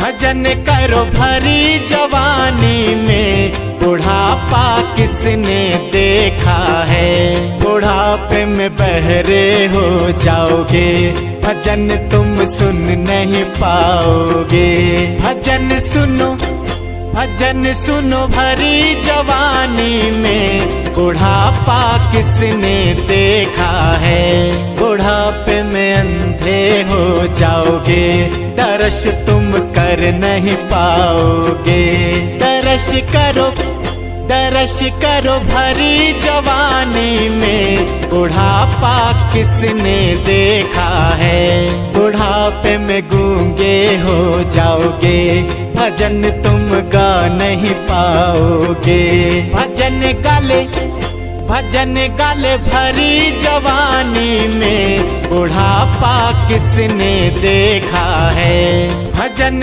भजन करो भरी जवानी में, बुढ़ापा किसने देखा है। बुढ़ापे में बहरे हो जाओगे, भजन तुम सुन नहीं पाओगे। भजन सुनो भरी जवानी में, बुढ़ापा किसने देखा है। बुढ़ापे में अंधे हो जाओगे, दर्श तुम कर नहीं पाओगे। दर्श करो भरी जवानी में, बुढ़ापा किसने देखा है। बुढ़ापे में गूंगे हो जाओगे, भजन तुम गा नहीं पाओगे। भजन गाले भरी जवानी में, बुढ़ापा किसने देखा है। भजन